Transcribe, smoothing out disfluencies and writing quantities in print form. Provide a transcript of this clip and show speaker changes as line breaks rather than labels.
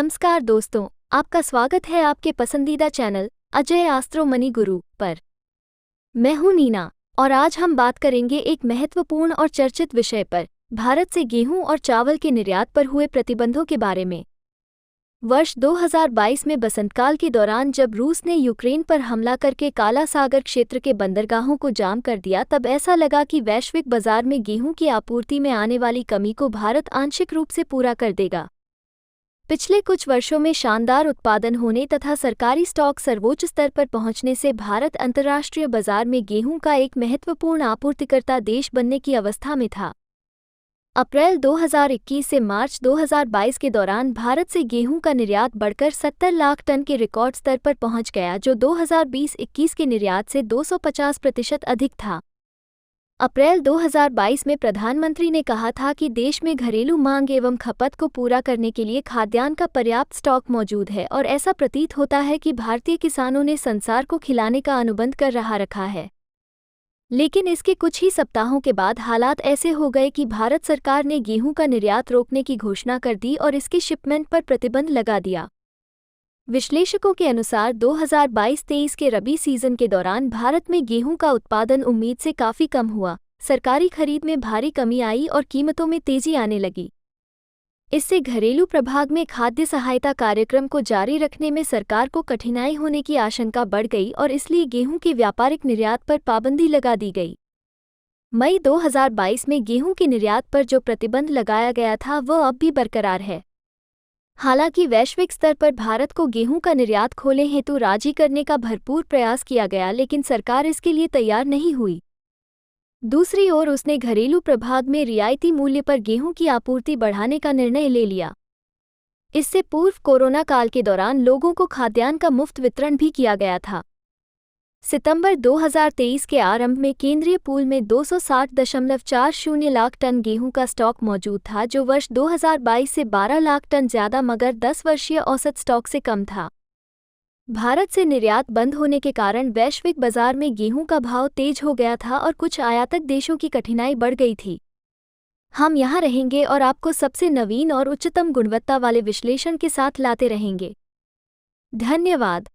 नमस्कार दोस्तों, आपका स्वागत है आपके पसंदीदा चैनल अजय एस्ट्रो मनी गुरु पर। मैं हूं नीना और आज हम बात करेंगे एक महत्वपूर्ण और चर्चित विषय पर, भारत से गेहूं और चावल के निर्यात पर हुए प्रतिबंधों के बारे में। वर्ष 2022 में बसंतकाल के दौरान जब रूस ने यूक्रेन पर हमला करके काला सागर क्षेत्र के बंदरगाहों को जाम कर दिया, तब ऐसा लगा कि वैश्विक बाजार में गेहूं की आपूर्ति में आने वाली कमी को भारत आंशिक रूप से पूरा कर देगा। पिछले कुछ वर्षों में शानदार उत्पादन होने तथा सरकारी स्टॉक सर्वोच्च स्तर पर पहुंचने से भारत अंतर्राष्ट्रीय बाजार में गेहूं का एक महत्वपूर्ण आपूर्तिकर्ता देश बनने की अवस्था में था। अप्रैल 2021 से मार्च 2022 के दौरान भारत से गेहूं का निर्यात बढ़कर 70 लाख टन के रिकॉर्ड स्तर पर पहुंच गया, जो 2020-21 के निर्यात से 250% अधिक था। अप्रैल 2022 में प्रधानमंत्री ने कहा था कि देश में घरेलू मांग एवं खपत को पूरा करने के लिए खाद्यान्न का पर्याप्त स्टॉक मौजूद है और ऐसा प्रतीत होता है कि भारतीय किसानों ने संसार को खिलाने का अनुबंध कर रखा है। लेकिन इसके कुछ ही सप्ताहों के बाद हालात ऐसे हो गए कि भारत सरकार ने गेहूं का निर्यात रोकने की घोषणा कर दी और इसकी शिपमेंट पर प्रतिबंध लगा दिया। विश्लेषकों के अनुसार 2022-23 के रबी सीजन के दौरान भारत में गेहूं का उत्पादन उम्मीद से काफी कम हुआ, सरकारी खरीद में भारी कमी आई और कीमतों में तेजी आने लगी। इससे घरेलू प्रभाग में खाद्य सहायता कार्यक्रम को जारी रखने में सरकार को कठिनाई होने की आशंका बढ़ गई और इसलिए गेहूं के व्यापारिक निर्यात पर पाबंदी लगा दी गई। मई 2022 में गेहूं के निर्यात पर जो प्रतिबंध लगाया गया था वह अब भी बरकरार है। हालांकि वैश्विक स्तर पर भारत को गेहूं का निर्यात खोलने हेतु राजी करने का भरपूर प्रयास किया गया, लेकिन सरकार इसके लिए तैयार नहीं हुई। दूसरी ओर उसने घरेलू प्रभाग में रियायती मूल्य पर गेहूं की आपूर्ति बढ़ाने का निर्णय ले लिया। इससे पूर्व कोरोना काल के दौरान लोगों को खाद्यान्न का मुफ्त वितरण भी किया गया था। सितंबर 2023 के आरंभ में केंद्रीय पूल में 260.40 लाख टन गेहूं का स्टॉक मौजूद था, जो वर्ष 2022 से 12 लाख टन ज्यादा मगर 10 वर्षीय औसत स्टॉक से कम था। भारत से निर्यात बंद होने के कारण वैश्विक बाजार में गेहूं का भाव तेज हो गया था और कुछ आयातक देशों की कठिनाई बढ़ गई थी। हम यहां रहेंगे और आपको सबसे नवीन और उच्चतम गुणवत्ता वाले विश्लेषण के साथ लाते रहेंगे। धन्यवाद।